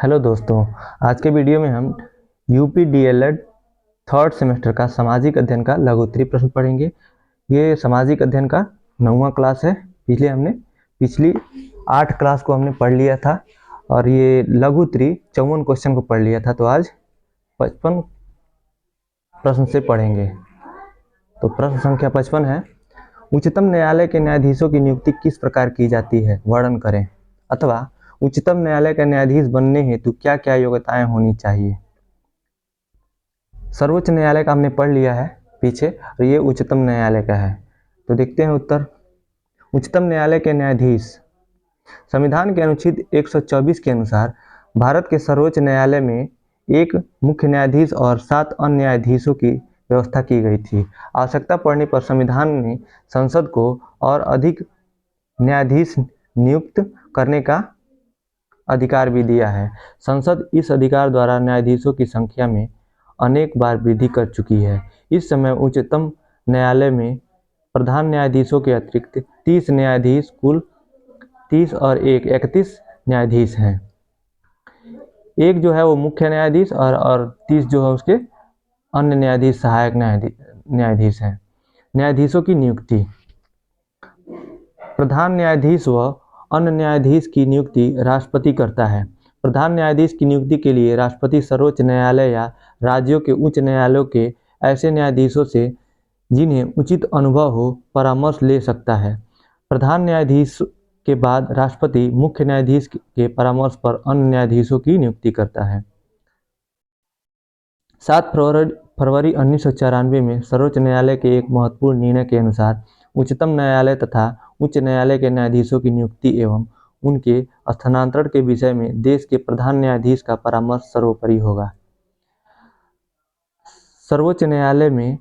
Hello दोस्तों, आज के वीडियो में हम यूपी डीएलएड थर्ड सेमेस्टर का सामाजिक अध्ययन का लघु उत्तरीय प्रश्न पढ़ेंगे। ये सामाजिक अध्ययन का 9वां क्लास है। पिछली 8 क्लास को हमने पढ़ लिया था और ये लघु उत्तरीय 54 क्वेश्चन को पढ़ लिया था। तो आज 55 प्रश्न से पढ़ेंगे। तो प्रश्न संख्या 55 है, उच्चतम न्यायालय के न्यायाधीशों की नियुक्ति किस प्रकार की जाती है, वर्णन करें। अथवा उच्चतम न्यायालय का न्यायाधीश बनने हेतु क्या क्या योग्यताएं होनी चाहिए। सर्वोच्च न्यायालय का हमने पढ़ लिया है पीछे, और ये उच्चतम न्यायालय का है। तो देखते हैं उत्तर। उच्चतम न्यायालय के न्यायाधीश, संविधान के अनुच्छेद 124 के अनुसार भारत के सर्वोच्च न्यायालय में एक मुख्य न्यायाधीश और 7 अन्य न्यायाधीशों की व्यवस्था की गई थी। आवश्यकता पड़ने पर संविधान ने संसद को और अधिक न्यायाधीश नियुक्त करने का अधिकार भी दिया है। संसद इस अधिकार द्वारा न्यायाधीशों की संख्या में अनेक बार वृद्धि कर चुकी है। इस समय उच्चतम न्यायालय में प्रधान न्यायाधीशों के अतिरिक्त 30 न्यायाधीश, कुल 30 और 1 31 न्यायाधीश हैं। एक जो है वो मुख्य न्यायाधीश और 30 जो है उसके अन्य न्यायाधीश, सहायक न्यायाधीश हैं। न्यायाधीशों की नियुक्ति, प्रधान न्यायाधीश व अन्य न्यायाधीश की नियुक्ति राष्ट्रपति करता है। प्रधान न्यायाधीश की नियुक्ति के लिए राष्ट्रपति सर्वोच्च न्यायालय या राज्यों के उच्च न्यायालयों के ऐसे न्यायाधीशों से जिन्हें उचित अनुभव हो परामर्श ले सकता है। प्रधान न्यायाधीश के बाद राष्ट्रपति मुख्य न्यायाधीश के परामर्श पर अन्य न्यायाधीशों की नियुक्ति करता है। 7 फरवरी 1994 में सर्वोच्च न्यायालय के एक महत्वपूर्ण निर्णय के अनुसार उच्चतम न्यायालय तथा उच्च न्यायालय के न्यायाधीशों की नियुक्ति एवं उनके स्थानांतरण के विषय में देश के प्रधान न्यायाधीश का परामर्श सर्वोपरि होगा। सर्वोच्च न्यायालय में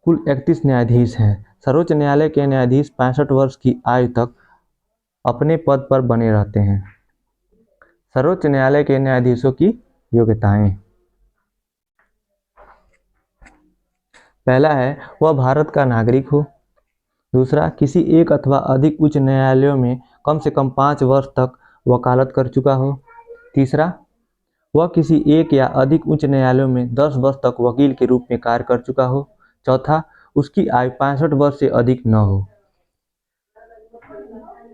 कुल 31 न्यायाधीश हैं। सर्वोच्च न्यायालय के न्यायाधीश 65 वर्ष की आयु तक अपने पद पर बने रहते हैं। सर्वोच्च न्यायालय के न्यायाधीशों की योग्यताएं, पहला है वह भारत का नागरिक हो। दूसरा, किसी एक अथवा अधिक उच्च न्यायालयों में कम से कम 5 वर्ष तक वकालत कर चुका हो। तीसरा, वह किसी एक या अधिक उच्च न्यायालयों में 10 वर्ष तक वकील के रूप में कार्य कर चुका हो। चौथा, उसकी आयु 65 वर्ष से अधिक न हो।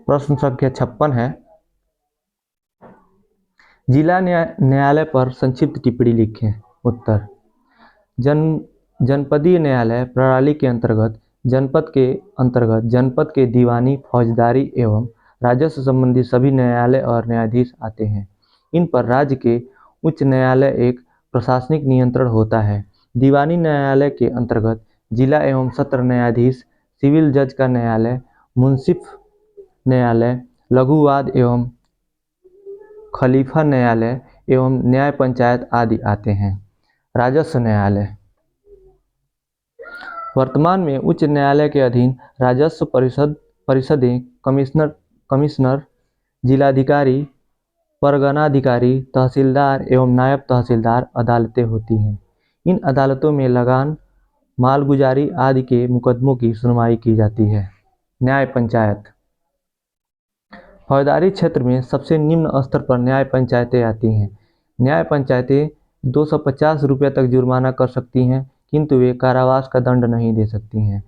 प्रश्न संख्या 56 है, जिला न्यायालय पर संक्षिप्त टिप्पणी लिखें। उत्तर, जनपदीय न्यायालय प्रणाली के अंतर्गत जनपद के दीवानी, फौजदारी एवं राजस्व संबंधी सभी न्यायालय और न्यायाधीश आते हैं। इन पर राज्य के उच्च न्यायालय एक प्रशासनिक नियंत्रण होता है। दीवानी न्यायालय के अंतर्गत जिला एवं सत्र न्यायाधीश, सिविल जज का न्यायालय, मुंसिफ न्यायालय, लघु वाद एवं खलीफा न्यायालय एवं न्याय पंचायत आदि आते हैं। राजस्व न्यायालय, वर्तमान में उच्च न्यायालय के अधीन राजस्व परिषदें, कमिश्नर, जिलाधिकारी, परगनाधिकारी, तहसीलदार एवं नायब तहसीलदार अदालतें होती हैं। इन अदालतों में लगान, मालगुजारी आदि के मुकदमों की सुनवाई की जाती है। न्याय पंचायत, फौजदारी क्षेत्र में सबसे निम्न स्तर पर न्याय पंचायतें आती हैं। न्याय पंचायतें 250 रुपये तक जुर्माना कर सकती हैं, किंतु वे कारावास का दंड नहीं दे सकती हैं।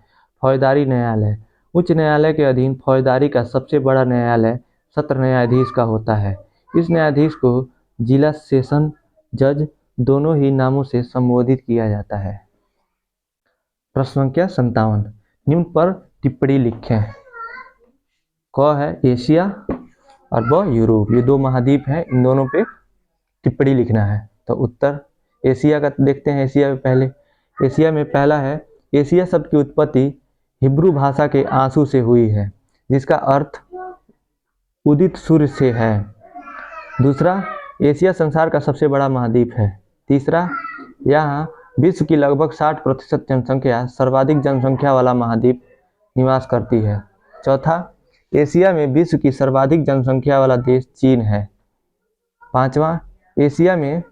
फौजदारी न्यायालय, उच्च न्यायालय के अधीन फौजदारी का सबसे बड़ा न्यायालय सत्र न्यायाधीश का होता है। इस न्यायाधीश को जिला सेशन जज दोनों ही नामों से संबोधित किया जाता है। प्रश्न संख्या 57, निम्न पर टिप्पणी लिखें। क है एशिया और ब यूरोप, ये 2 महाद्वीप हैं, इन दोनों पे टिप्पणी लिखना है। तो उत्तर एशिया का देखते हैं। एशिया में पहला है, एशिया शब्द की उत्पत्ति हिब्रू भाषा के आंसू से हुई है, जिसका अर्थ उदित सूर्य से है। दूसरा, एशिया संसार का सबसे बड़ा महाद्वीप है। तीसरा, यहाँ विश्व की लगभग 60% जनसंख्या सर्वाधिक जनसंख्या वाला महाद्वीप निवास करती है। चौथा, एशिया में विश्व की सर्वाधिक जनसंख्या वाला देश चीन है। पांचवा, एशिया में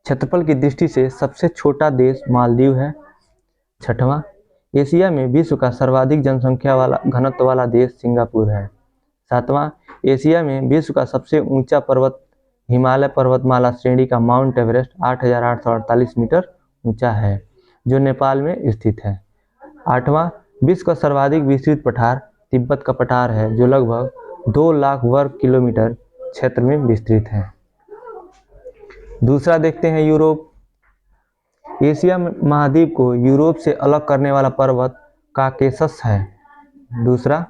क्षेत्रफल की दृष्टि से सबसे छोटा देश मालदीव है। छठवां, एशिया में विश्व का सर्वाधिक जनसंख्या वाला घनत्व वाला देश सिंगापुर है। सातवां, एशिया में विश्व का सबसे ऊंचा पर्वत हिमालय पर्वतमाला श्रेणी का माउंट एवरेस्ट 8,848 मीटर ऊंचा है, जो नेपाल में स्थित है। 8वां, विश्व का सर्वाधिक विस्तृत पठार तिब्बत का पठार है, जो लगभग 2 लाख वर्ग किलोमीटर क्षेत्र में विस्तृत है। दूसरा देखते हैं यूरोप। एशिया महाद्वीप को यूरोप से अलग करने वाला पर्वत काकेशस है। दूसरा,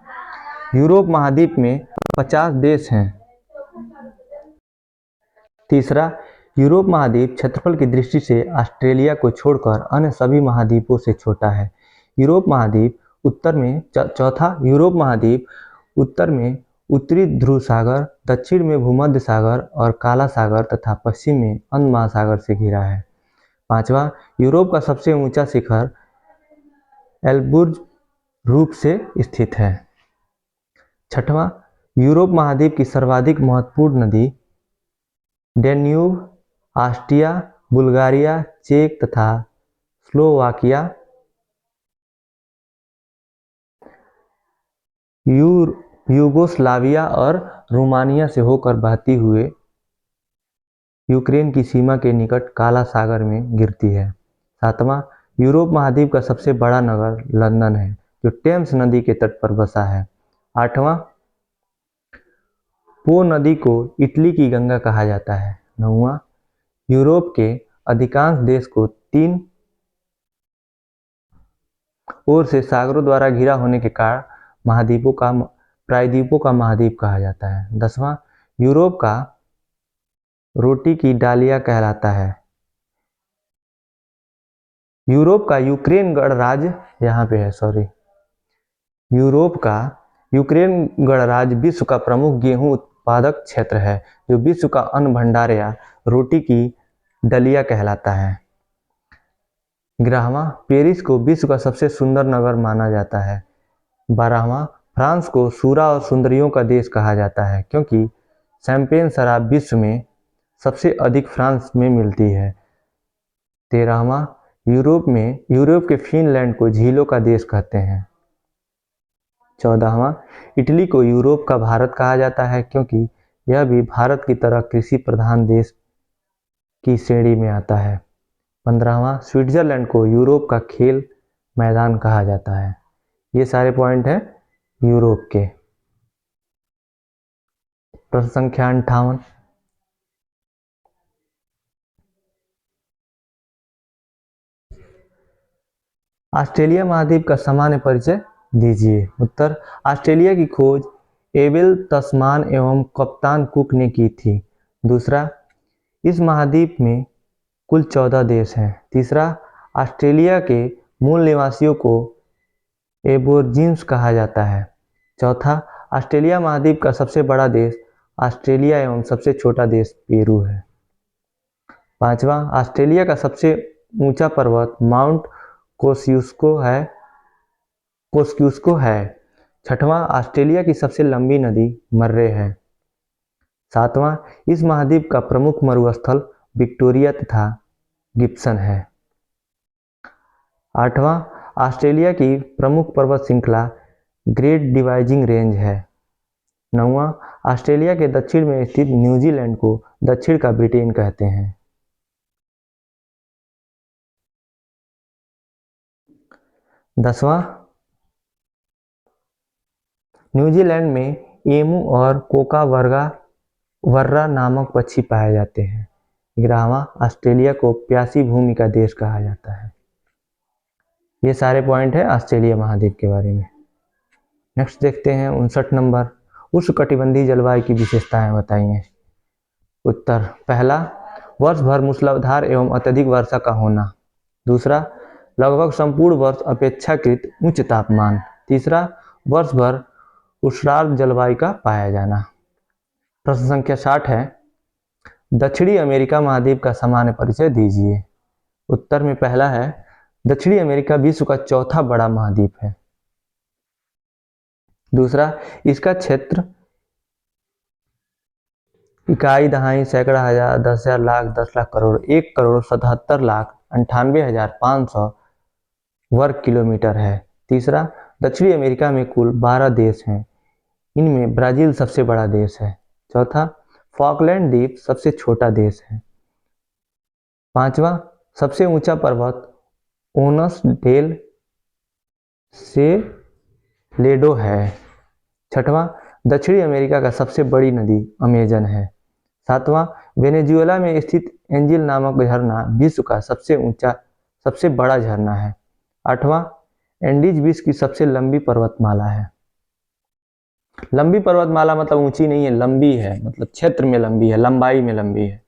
यूरोप महाद्वीप में 50 देश हैं। तीसरा, यूरोप महाद्वीप क्षेत्रफल की दृष्टि से ऑस्ट्रेलिया को छोड़कर अन्य सभी महाद्वीपों से छोटा है। यूरोप महाद्वीप उत्तर में चौथा, यूरोप महाद्वीप उत्तर में उत्तरी ध्रुव सागर, दक्षिण में भूमध्य सागर और काला सागर तथा पश्चिम में अंध महासागर से घिरा है। पांचवा, यूरोप का सबसे ऊंचा शिखर एल्ब्रुज रूप से स्थित है। छठवां, यूरोप महाद्वीप की सर्वाधिक महत्वपूर्ण नदी डैन्यूब, ऑस्ट्रिया, बुल्गारिया, चेक तथा स्लोवाकिया यूगोस्लाविया और रोमानिया से होकर बहती हुए यूक्रेन की सीमा के निकट काला सागर में गिरती है। सातवां, यूरोप महाद्वीप का सबसे बड़ा नगर लंदन है, जो टेम्स नदी के तट पर बसा है। आठवां, पो नदी को इटली की गंगा कहा जाता है। नौवां, यूरोप के अधिकांश देश को 3 ओर से सागरों द्वारा घिरा होने के कारण प्रायद्वीपों का महाद्वीप कहा जाता है। 10वां, यूरोप का रोटी की डालिया कहलाता है। यूरोप का यूक्रेन गणराज्य यहाँ पे है, यूरोप का यूक्रेन गणराज्य विश्व का प्रमुख गेहूं उत्पादक क्षेत्र है, जो विश्व का अन्न भंडार या रोटी की डलिया कहलाता है। 11वां, पेरिस को विश्व का सबसे सुंदर नगर माना जाता है। 12वां, फ्रांस को सूरा और सुंदरियों का देश कहा जाता है, क्योंकि शैंपेन शराब विश्व में सबसे अधिक फ्रांस में मिलती है। 13वां, यूरोप के फिनलैंड को झीलों का देश कहते हैं। 14वां, इटली को यूरोप का भारत कहा जाता है, क्योंकि यह भी भारत की तरह कृषि प्रधान देश की श्रेणी में आता है। 15वां, स्विट्जरलैंड को यूरोप का खेल मैदान कहा जाता है। ये सारे पॉइंट हैं यूरोप के। प्रश्न संख्या 58, ऑस्ट्रेलिया महाद्वीप का सामान्य परिचय दीजिए। उत्तर, ऑस्ट्रेलिया की खोज एबेल तस्मान एवं कप्तान कुक ने की थी। दूसरा, इस महाद्वीप में कुल 14 देश हैं। तीसरा, ऑस्ट्रेलिया के मूल निवासियों को एबोर्जिन्स कहा जाता है। चौथा, ऑस्ट्रेलिया महाद्वीप का सबसे बड़ा देश ऑस्ट्रेलिया एवं सबसे छोटा देश पेरू है। पांचवा, ऑस्ट्रेलिया का सबसे ऊंचा पर्वत माउंट कोस्कियुस्को है। छठवां, ऑस्ट्रेलिया की सबसे लंबी नदी मर्रे है। सातवां, इस महाद्वीप का प्रमुख मरुस्थल विक्टोरिया तथा गिब्सन है। आठवां, ऑस्ट्रेलिया की प्रमुख पर्वत श्रृंखला ग्रेट डिवाइडिंग रेंज है। नौवां, ऑस्ट्रेलिया के दक्षिण में स्थित न्यूजीलैंड को दक्षिण का ब्रिटेन कहते हैं। 10वां, न्यूजीलैंड में एमू और कोका वर्रा नामक पक्षी पाए जाते हैं। 11वां, ऑस्ट्रेलिया को प्यासी भूमि का देश कहा जाता है। ये सारे पॉइंट है ऑस्ट्रेलिया महाद्वीप के बारे में। नेक्स्ट देखते हैं 59 नंबर, उष्णकटिबंधीय जलवायु की विशेषताएं बताइए। उत्तर, पहला, वर्ष भर मूसलाधार एवं अत्यधिक वर्षा का होना। दूसरा, लगभग संपूर्ण वर्ष अपेक्षाकृत उच्च तापमान। तीसरा, वर्ष भर उष्णार्द्र जलवायु का पाया जाना। प्रश्न संख्या 60 है, दक्षिणी अमेरिका महाद्वीप का सामान्य परिचय दीजिए। उत्तर में पहला है, दक्षिणी अमेरिका विश्व का चौथा बड़ा महाद्वीप है। दूसरा, इसका क्षेत्र इकाई, दहाई, सैकड़ा, हजार, 10,000, लाख, 10 लाख, करोड़, 1,77,98,500 वर्ग किलोमीटर है। तीसरा, दक्षिणी अमेरिका में कुल 12 देश हैं, इनमें ब्राजील सबसे बड़ा देश है। चौथा, फॉकलैंड द्वीप सबसे छोटा देश है। पांचवा, सबसे ऊंचा पर्वत ओनस डेल सेलेडो है। छठवां, दक्षिणी अमेरिका का सबसे बड़ी नदी अमेजन है। सातवां, वेनेजुएला में स्थित एंजिल नामक झरना विश्व का सबसे बड़ा झरना है। आठवां, एंडीज विश्व की सबसे लंबी पर्वतमाला है। लंबी पर्वतमाला मतलब ऊंची नहीं है, लंबी है, मतलब क्षेत्र में लंबी है, लंबाई में लंबी है।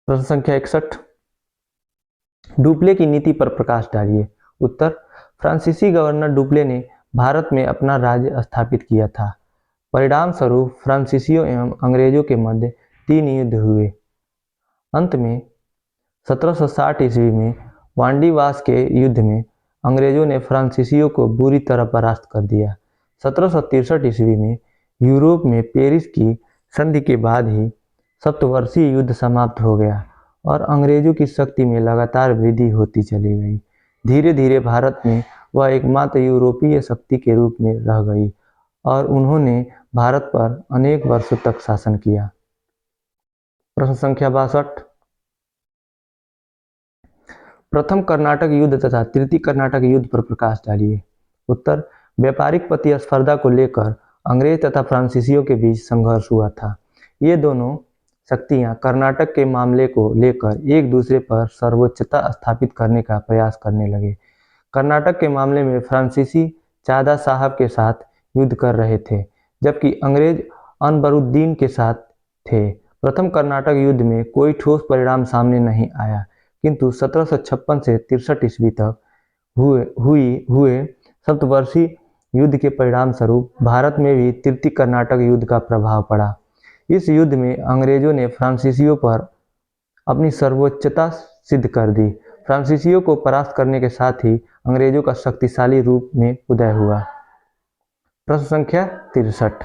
प्रश्न संख्या 61, डुप्ले की नीति पर प्रकाश डालिए। उत्तर, फ्रांसीसी गवर्नर डुप्ले ने भारत में अपना राज्य स्थापित किया था। परिणाम स्वरूप फ्रांसीसियों एवं अंग्रेजों के मध्य 3 युद्ध हुए। अंत में 1760 ईस्वी में वांडीवास के युद्ध में अंग्रेजों ने फ्रांसीसियों को बुरी तरह परास्त कर दिया। 1763 ईस्वी में यूरोप में पेरिस की संधि के बाद ही सप्तवर्षीय युद्ध समाप्त हो गया और अंग्रेजों की शक्ति में लगातार वृद्धि होती चली गई। धीरे धीरे भारत में वह एकमात्र यूरोपीय शक्ति के रूप में रह गई और उन्होंने भारत पर अनेक वर्षों तक शासन किया। प्रश्न संख्या 62, प्रथम कर्नाटक युद्ध तथा तृतीय कर्नाटक युद्ध पर प्रकाश डालिए। उत्तर, व्यापारिक प्रतिस्पर्धा को लेकर अंग्रेज तथा फ्रांसीसियों के बीच संघर्ष हुआ था। ये दोनों शक्तियां कर्नाटक के मामले को लेकर एक दूसरे पर सर्वोच्चता स्थापित करने का प्रयास करने लगे। कर्नाटक के मामले में फ्रांसीसी चादा साहब के साथ युद्ध कर रहे थे, जबकि अंग्रेज अनबरुद्दीन के साथ थे। प्रथम कर्नाटक युद्ध में कोई ठोस परिणाम सामने नहीं आया, किंतु 1756 से 63 ईस्वी तक हुए सप्तवर्षीय युद्ध के परिणाम स्वरूप भारत में भी तृतीय कर्नाटक युद्ध का प्रभाव पड़ा। इस युद्ध में अंग्रेजों ने फ्रांसीसियों पर अपनी सर्वोच्चता सिद्ध कर दी। फ्रांसीसियों को परास्त करने के साथ ही अंग्रेजों का शक्तिशाली रूप में उदय हुआ। प्रश्न संख्या 63,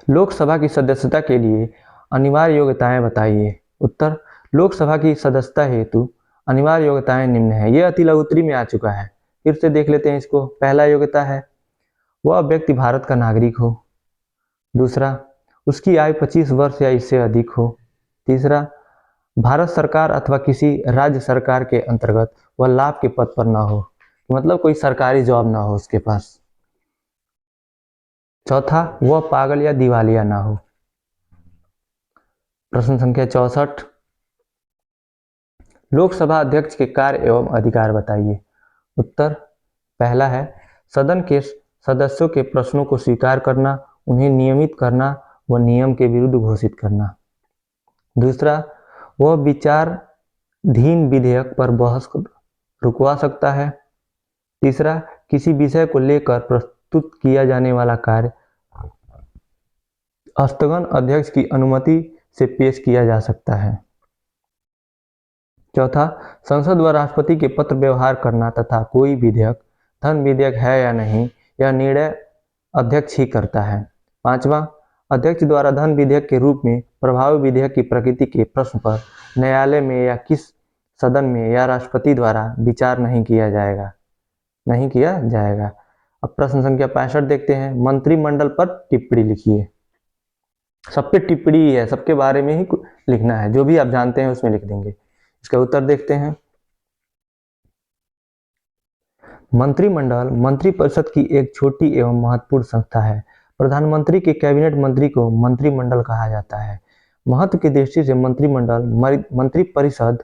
लोकसभा की सदस्यता के लिए अनिवार्य योग्यताएं बताइए। उत्तर, लोकसभा की सदस्यता हेतु अनिवार्य योग्यताएं निम्न है। यह अति लघु उत्तरी में आ चुका है, फिर से देख लेते हैं इसको। पहला योग्यता है वह व्यक्ति भारत का नागरिक हो। दूसरा, उसकी आयु 25 वर्ष या इससे अधिक हो। तीसरा, भारत सरकार अथवा किसी राज्य सरकार के अंतर्गत वह लाभ के पद पर न हो, मतलब कोई सरकारी जॉब ना हो उसके पास। चौथा, वह पागल या दिवालिया ना हो। प्रश्न संख्या 64, लोकसभा अध्यक्ष के कार्य एवं अधिकार बताइए। उत्तर, पहला है सदन के सदस्यों के प्रश्नों को स्वीकार करना, उन्हें नियमित करना व नियम के विरुद्ध घोषित करना। दूसरा, वह विचाराधीन विधेयक पर बहस रुकवा सकता है। तीसरा, किसी विषय को लेकर प्रस्तुत किया जाने वाला कार्य स्थगन अध्यक्ष की अनुमति से पेश किया जा सकता है। चौथा, संसद व राष्ट्रपति के पत्र व्यवहार करना तथा कोई विधेयक धन विधेयक है या नहीं, यह निर्णय अध्यक्ष ही करता है। पांचवा, अध्यक्ष द्वारा धन विधेयक के रूप में प्रभावी विधेयक की प्रकृति के प्रश्न पर न्यायालय में या किस सदन में या राष्ट्रपति द्वारा विचार नहीं किया जाएगा। अब प्रश्न संख्या 65 देखते हैं। मंत्रिमंडल पर टिप्पणी लिखिए। सब पे टिप्पणी है, सबके बारे में ही लिखना है, जो भी आप जानते हैं उसमें लिख देंगे। इसका उत्तर देखते हैं। मंत्रिमंडल मंत्रिपरिषद की एक छोटी एवं महत्वपूर्ण संस्था है। प्रधानमंत्री के कैबिनेट मंत्री को मंत्रिमंडल कहा जाता है। महत्व की दृष्टि से मंत्रिमंडल मंत्रिपरिषद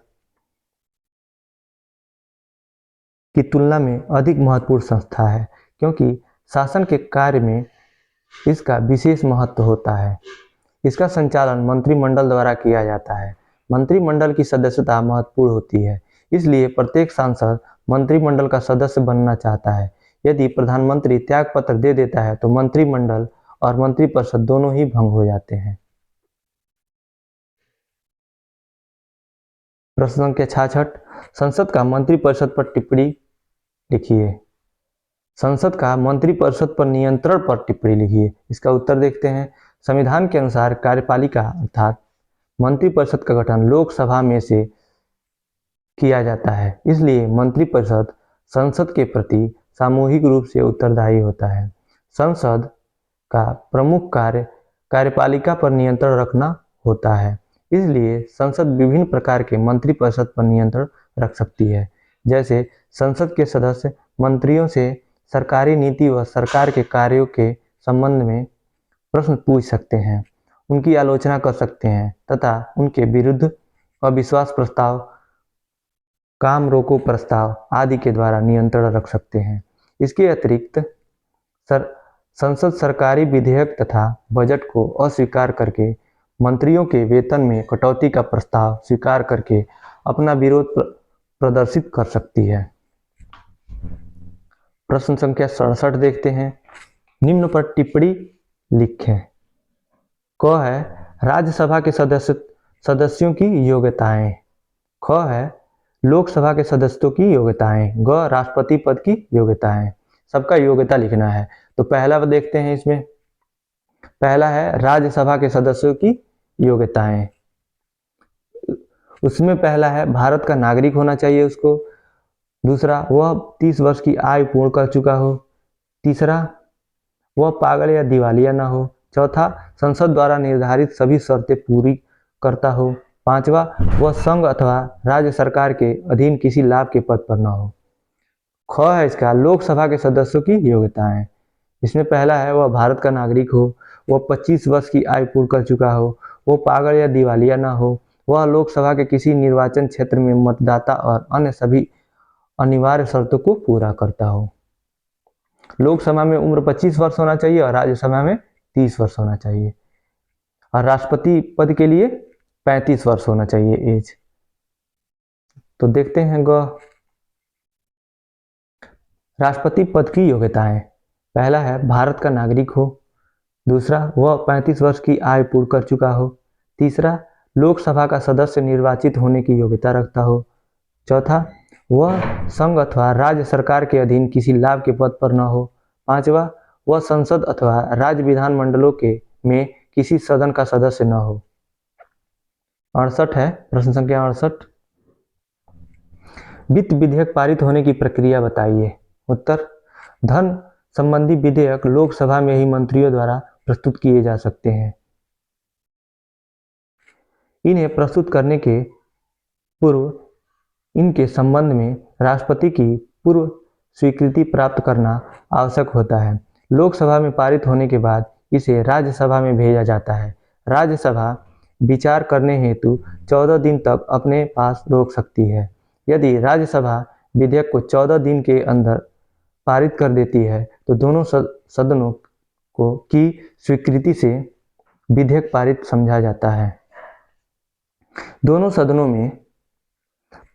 की तुलना में अधिक महत्वपूर्ण संस्था है, क्योंकि शासन के कार्य में इसका विशेष महत्व होता है। इसका संचालन मंत्रिमंडल द्वारा किया जाता है। मंत्रिमंडल की सदस्यता महत्वपूर्ण होती है, इसलिए प्रत्येक सांसद मंत्रिमंडल का सदस्य बनना चाहता है। यदि प्रधानमंत्री त्यागपत्र दे देता है तो मंत्रिमंडल और मंत्रिपरिषद दोनों ही भंग हो जाते हैं। प्रश्न संख्या 66, संसद का मंत्रिपरिषद पर टिप्पणी लिखिए। संसद का मंत्रिपरिषद पर नियंत्रण पर टिप्पणी लिखिए। इसका उत्तर देखते हैं। संविधान के अनुसार कार्यपालिका अर्थात मंत्रिपरिषद का गठन लोकसभा में से किया जाता है, इसलिए मंत्रिपरिषद संसद के प्रति सामूहिक रूप से उत्तरदायी होता है। संसद का प्रमुख कार्य कार्यपालिका पर नियंत्रण रखना होता है। इसलिए संसद विभिन्न प्रकार के मंत्रिपरिषद पर नियंत्रण रख सकती है। जैसे संसद के सदस्य मंत्रियों से सरकारी नीति व सरकार के कार्यों के संबंध में प्रश्न पूछ सकते हैं, उनकी आलोचना कर सकते हैं तथा उनके विरुद्ध अविश्वास प्रस्ताव, काम रोको प्रस्ताव आदि के द्वारा नियंत्रण रख सकते हैं। इसके अतिरिक्त संसद सरकारी विधेयक तथा बजट को अस्वीकार करके मंत्रियों के वेतन में कटौती का प्रस्ताव स्वीकार करके अपना विरोध प्रदर्शित कर सकती है। प्रश्न संख्या 67 देखते हैं। निम्न पर टिप्पणी लिखें। क है राज्यसभा के सदस्यों की योग्यताएं। ख है लोकसभा के सदस्यों की योग्यताएं। ग राष्ट्रपति पद की योग्यताएं। सबका योग्यता लिखना है। तो पहला देखते हैं, इसमें पहला है राज्यसभा के सदस्यों की योग्यताएं। उसमें पहला है भारत का नागरिक होना चाहिए उसको। दूसरा, वह 30 वर्ष की आयु पूर्ण कर चुका हो। तीसरा, वह पागल या दिवालिया ना हो। चौथा, संसद द्वारा निर्धारित सभी शर्तें पूरी करता हो। पांचवा, वह संघ अथवा राज्य सरकार के अधीन किसी लाभ के पद पर न हो। ख है इसका लोकसभा के सदस्यों की योग्यताएं। इसमें पहला है वह भारत का नागरिक हो, वह 25 वर्ष की आयु पूर्ण कर चुका हो, वह पागल या दिवालिया ना हो, वह लोकसभा के किसी निर्वाचन क्षेत्र में मतदाता और अन्य सभी अनिवार्य शर्तों को पूरा करता हो। लोकसभा में उम्र 25 वर्ष होना चाहिए और राज्यसभा में 30 वर्ष होना चाहिए, और राष्ट्रपति पद के लिए 35 वर्ष होना चाहिए एज। तो देखते हैं ग राष्ट्रपति पद की योग्यताएं। पहला है भारत का नागरिक हो। दूसरा, वह 35 वर्ष की आयु पूर्ण कर चुका हो। तीसरा, लोकसभा का सदस्य निर्वाचित होने की योग्यता रखता हो। चौथा, वह संघ अथवा राज्य सरकार के अधीन किसी लाभ के पद पर न हो। पांचवा, वह संसद अथवा राज्य विधानमंडलों के में किसी सदन का सदस्य न हो। 68 है प्रश्न संख्या 68। वित्त विधेयक पारित होने की प्रक्रिया बताइए। उत्तर, धन संबंधी विधेयक लोकसभा में ही मंत्रियों द्वारा प्रस्तुत किए जा सकते हैं। इन्हें प्रस्तुत करने के पूर्व इनके संबंध में राष्ट्रपति की पूर्व स्वीकृति प्राप्त करना आवश्यक होता है। लोकसभा में पारित होने के बाद इसे राज्यसभा में भेजा जाता है। राज्यसभा विचार करने हेतु 14 दिन तक अपने पास रोक सकती है। यदि राज्यसभा विधेयक को 14 दिन के अंदर पारित कर देती है तो दोनों सदनों को की स्वीकृति से विधेयक पारित समझा जाता है। दोनों सदनों में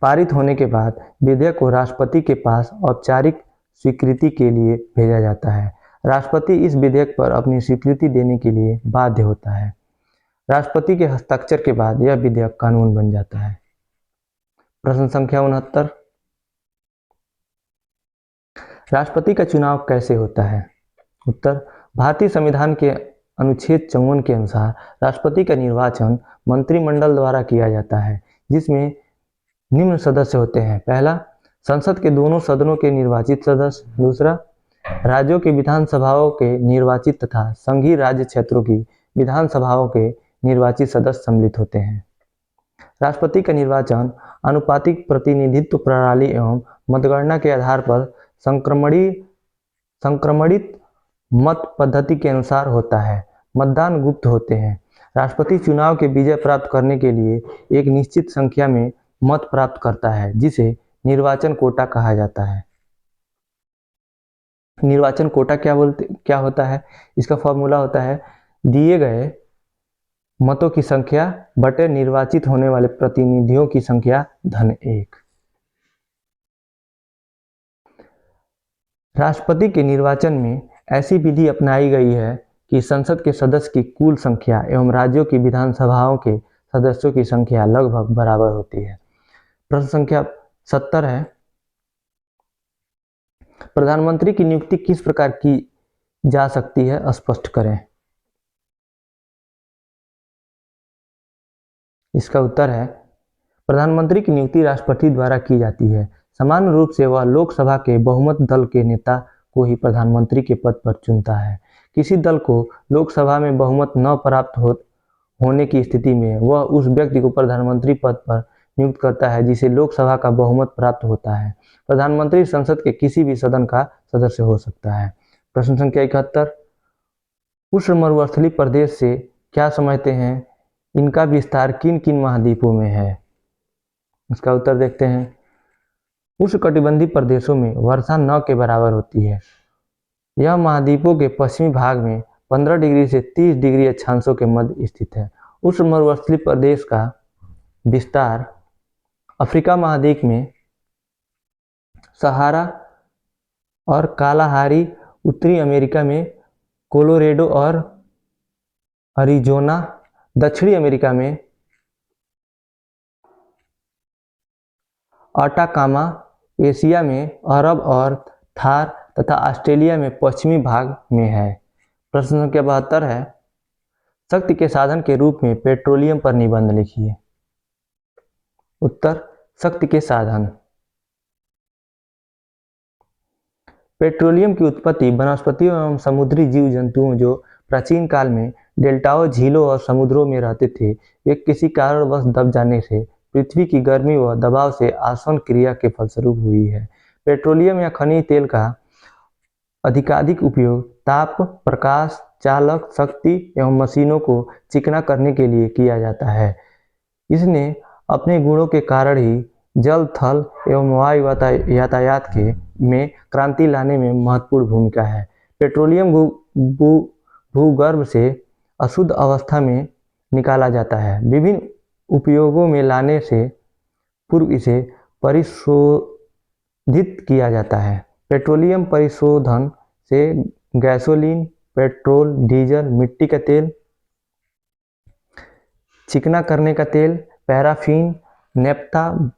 पारित होने के बाद विधेयक को राष्ट्रपति के पास औपचारिक स्वीकृति के लिए भेजा जाता है। राष्ट्रपति इस विधेयक पर अपनी स्वीकृति देने के लिए बाध्य होता है। राष्ट्रपति के हस्ताक्षर के बाद यह विधेयक कानून बन जाता है। प्रश्न संख्या 69। राष्ट्रपति का चुनाव कैसे होता है? उत्तर, भारतीय संविधान के अनुच्छेद 54 के अनुसार राष्ट्रपति का निर्वाचन मंत्रिमंडल द्वारा किया जाता है, जिसमें निम्न सदस्य होते हैं। पहला, संसद के दोनों सदनों के निर्वाचित सदस्य। दूसरा, राज्यों के विधानसभाओं के निर्वाचित तथा संघीय राज्य क्षेत्रों की विधानसभाओं के निर्वाचित सदस्य सम्मिलित होते हैं। राष्ट्रपति का निर्वाचन आनुपातिक प्रतिनिधित्व प्रणाली एवं मतगणना के आधार पर संक्रमणित मत पद्धति के अनुसार होता है। मतदान गुप्त होते हैं। राष्ट्रपति चुनाव के विजय प्राप्त करने के लिए एक निश्चित संख्या में मत प्राप्त करता है, जिसे निर्वाचन कोटा कहा जाता है। निर्वाचन कोटा क्या होता है? इसका फॉर्मूला होता है दिए गए मतों की संख्या बटे निर्वाचित होने वाले प्रतिनिधियों की संख्या धन 1। राष्ट्रपति के निर्वाचन में ऐसी विधि अपनाई गई है कि संसद के सदस्य की कुल संख्या एवं राज्यों की विधानसभाओं के सदस्यों की संख्या लगभग बराबर होती है। प्रश्न संख्या 70 है, प्रधानमंत्री की नियुक्ति किस प्रकार की जा सकती है, स्पष्ट करें। इसका उत्तर है, प्रधानमंत्री की नियुक्ति राष्ट्रपति द्वारा की जाती है। सामान्य रूप से वह लोकसभा के बहुमत दल के नेता को ही प्रधानमंत्री के पद पर चुनता है, किसी दल को लोकसभा में बहुमत न प्राप्त होने की स्थिति में वह उस व्यक्ति को प्रधानमंत्री पद पर नियुक्त करता है जिसे लोकसभा का बहुमत प्राप्त होता है। प्रधानमंत्री संसद के किसी भी सदन का सदस्य हो सकता है। प्रश्न संख्या 71, उष्ण मरुस्थलीय प्रदेश से क्या समझते हैं? इनका विस्तार किन किन महाद्वीपों में है? इसका उत्तर देखते हैं। उष्णकटिबंधीय प्रदेशों में वर्षा न के बराबर होती है। यह महाद्वीपों के पश्चिमी भाग में 15 डिग्री से 30 डिग्री अक्षांशों के मध्य स्थित है। उष्ण मरुस्थलीय प्रदेश का विस्तार अफ्रीका महाद्वीप में सहारा और कालाहारी, उत्तरी अमेरिका में कोलोरेडो और अरिजोना, दक्षिणी अमेरिका में अटाकामा, एशिया में अरब और थार तथा ऑस्ट्रेलिया में पश्चिमी भाग में है। प्रश्न संख्या 72 है, शक्ति के साधन के रूप में पेट्रोलियम पर निबंध लिखिए। उत्तर, शक्ति के साधन। पेट्रोलियम की उत्पत्ति वनस्पतियों एवं समुद्री जीव जंतुओं जो प्राचीन काल में डेल्टाओं, झीलों और समुद्रों में रहते थे, वे किसी कारणवश दब जाने से पृथ्वी की गर्मी व दबाव से आसवन क्रिया के फलस्वरूप हुई है। पेट्रोलियम या खनिज तेल का अधिकाधिक उपयोग ताप, प्रकाश, चालक शक्ति एवं मशीनों को चिकना करने के लिए किया जाता है। इसने अपने गुणों के कारण ही जल, थल एवं वायु यातायात में क्रांति लाने में महत्वपूर्ण भूमिका है। पेट्रोलियम भूगर्भ से अशुद्ध अवस्था में निकाला जाता है। विभिन्न उपयोगों में लाने से पूर्व इसे परिशोधित किया जाता है। पेट्रोलियम परिशोधन से गैसोलीन, पेट्रोल, डीजल, मिट्टी का तेल, चिकना करने का तेल, paraffin, naphtha,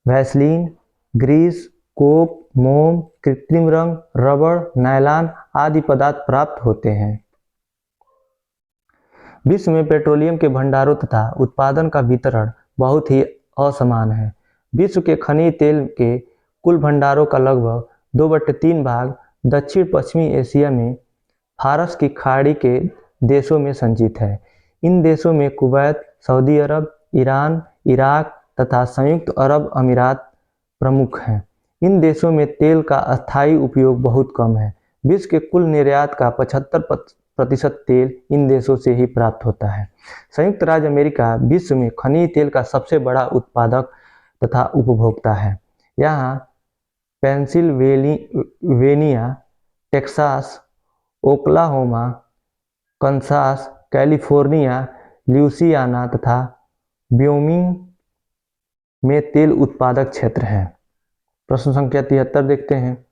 Vaseline, grease, coke, मोम, कृत्रिम रंग, रबड़, नायलॉन आदि पदार्थ प्राप्त होते हैं। विश्व में पेट्रोलियम के भंडारों तथा उत्पादन का वितरण बहुत ही असमान है। विश्व के खनिज तेल के कुल भंडारों का लगभग 2/3 भाग दक्षिण पश्चिमी एशिया में फारस की खाड़ी के देशों में संचित है। इन देशों में कुवैत, सऊदी अरब, ईरान, इराक तथा संयुक्त अरब अमीरात प्रमुख हैं। इन देशों में तेल का अस्थायी उपयोग बहुत कम है। विश्व के कुल निर्यात का 75% तेल इन देशों से ही प्राप्त होता है। संयुक्त राज्य अमेरिका विश्व में खनिज तेल का सबसे बड़ा उत्पादक तथा उपभोक्ता है। यहाँ Pennsylvania, Texas, Oklahoma, Kansas, California, Louisiana तथा व्योमिंग में तेल उत्पादक क्षेत्र हैं। प्रश्न संख्या 73 देखते हैं।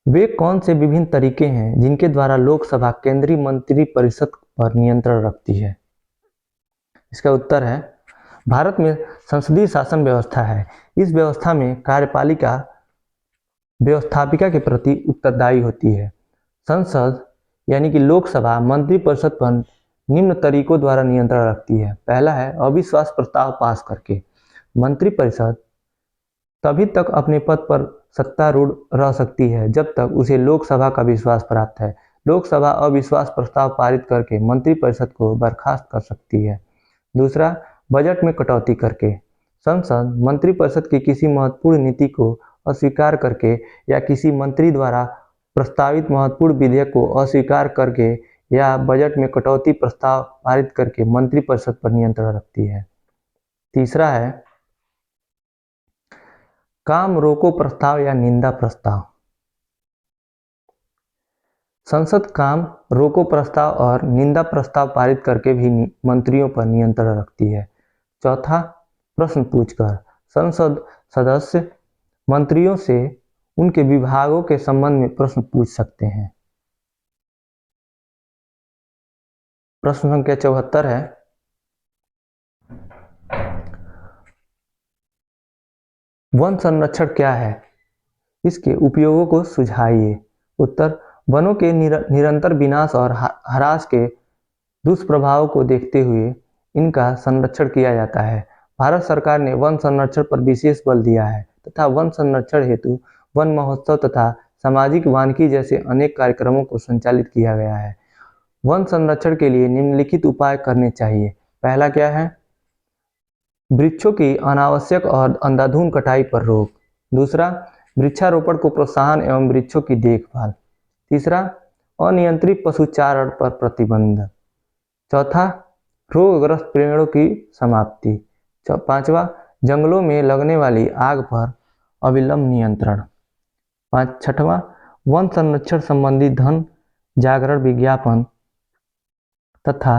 वे कौन से विभिन्न तरीके हैं जिनके द्वारा लोकसभा केंद्रीय मंत्रिपरिषद पर नियंत्रण रखती है? इसका उत्तर है, भारत में संसदीय शासन व्यवस्था है। इस व्यवस्था में कार्यपालिका व्यवस्थापिका के प्रति उत्तरदायी होती है। संसद यानी कि लोकसभा मंत्रिपरिषद पर निम्न तरीकों द्वारा नियंत्रण रखती है। पहला है अविश्वास प्रस्ताव पास करके। मंत्रिपरिषद तभी तक अपने पद पर सत्तारूढ़ रह सकती है जब तक उसे लोकसभा का विश्वास प्राप्त है। लोकसभा अविश्वास प्रस्ताव पारित करके मंत्रिपरिषद को बर्खास्त कर सकती है। दूसरा, बजट में कटौती करके। संसद मंत्रिपरिषद की किसी महत्वपूर्ण नीति को अस्वीकार करके या किसी मंत्री द्वारा प्रस्तावित महत्वपूर्ण विधेयक को अस्वीकार करके या बजट में कटौती प्रस्ताव पारित करके मंत्रिपरिषद पर नियंत्रण रखती है। तीसरा है काम रोको प्रस्ताव या निंदा प्रस्ताव। संसद काम रोको प्रस्ताव और निंदा प्रस्ताव पारित करके भी मंत्रियों पर नियंत्रण रखती है। चौथा, प्रश्न पूछकर। संसद सदस्य मंत्रियों से उनके विभागों के संबंध में प्रश्न पूछ सकते हैं। प्रश्न संख्या 74 है, वन संरक्षण क्या है? इसके उपयोगों को सुझाइए। उत्तर, वनों के निरंतर विनाश और ह्रास के दुष्प्रभावों को देखते हुए इनका संरक्षण किया जाता है। भारत सरकार ने वन संरक्षण पर विशेष बल दिया है तथा वन संरक्षण हेतु वन महोत्सव तथा सामाजिक वानिकी जैसे अनेक कार्यक्रमों को संचालित किया गया है। वन संरक्षण के लिए निम्नलिखित उपाय करने चाहिए। पहला क्या है? वृक्षों की अनावश्यक और अंधाधुंध कटाई पर रोक। दूसरा, वृक्षारोपण को प्रोत्साहन एवं वृक्षों की देखभाल। तीसरा, अनियंत्रित पशुचारण पर प्रतिबंध। चौथा, रोगग्रस्त पेड़ों की समाप्ति। पांचवा, जंगलों में लगने वाली आग पर अविलंब नियंत्रण। छठवां, वन संरक्षण संबंधी धन जागरण विज्ञापन तथा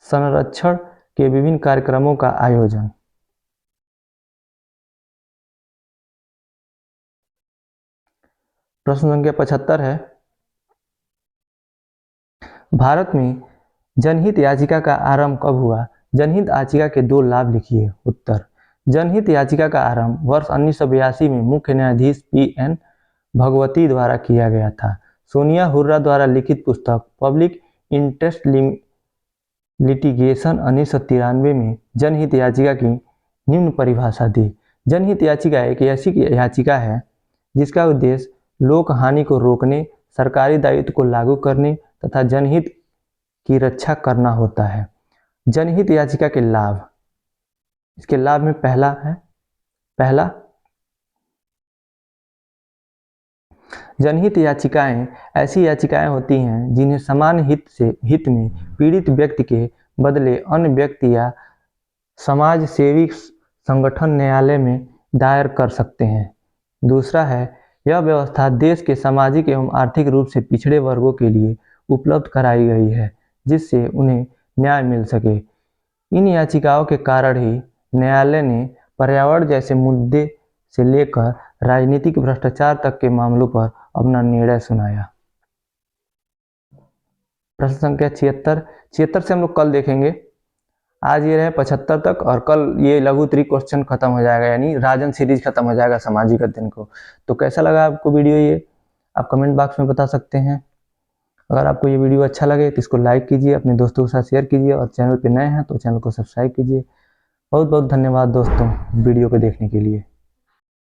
संरक्षण के विभिन्न कार्यक्रमों का आयोजन। प्रश्न संख्या 75 है, भारत में जनहित याचिका का आरंभ कब हुआ? जनहित याचिका के 2 लाभ लिखिए। उत्तर, जनहित याचिका का आरंभ वर्ष 1982 में मुख्य न्यायाधीश P.N. भगवती द्वारा किया गया था। सोनिया हुर्रा द्वारा लिखित पुस्तक पब्लिक इंटरेस्ट लिटिगेशन 1993 में जनहित याचिका की निम्न परिभाषा दी। जनहित याचिका एक ऐसी याचिका है जिसका उद्देश्य लोक हानि को रोकने, सरकारी दायित्व को लागू करने तथा जनहित की रक्षा करना होता है। जनहित याचिका के लाभ, इसके लाभ में पहला, जनहित याचिकाएं ऐसी याचिकाएं होती हैं जिन्हें समान हित में पीड़ित व्यक्ति के बदले अन्य व्यक्ति या समाज सेवी संगठन न्यायालय में दायर कर सकते हैं। दूसरा है, यह व्यवस्था देश के सामाजिक एवं आर्थिक रूप से पिछड़े वर्गों के लिए उपलब्ध कराई गई है जिससे उन्हें न्याय मिल सके। इन याचिकाओं के कारण ही न्यायालय ने पर्यावरण जैसे मुद्दे से लेकर राजनीतिक भ्रष्टाचार तक के मामलों पर अपना निर्णय सुनाया। प्रश्न संख्या 76 से हम लोग कल देखेंगे। आज ये रहे 75 तक और कल ये लघु त्रिक क्वेश्चन खत्म हो जाएगा, यानी राजन सीरीज खत्म हो जाएगा सामाजिक अध्ययन को। तो कैसा लगा आपको वीडियो ये आप कमेंट बॉक्स में बता सकते हैं। अगर आपको ये वीडियो अच्छा लगे तो इसको लाइक कीजिए, अपने दोस्तों के साथ शेयर कीजिए और चैनल पे नए हैं तो चैनल को सब्सक्राइब कीजिए। बहुत बहुत धन्यवाद दोस्तों वीडियो को देखने के लिए।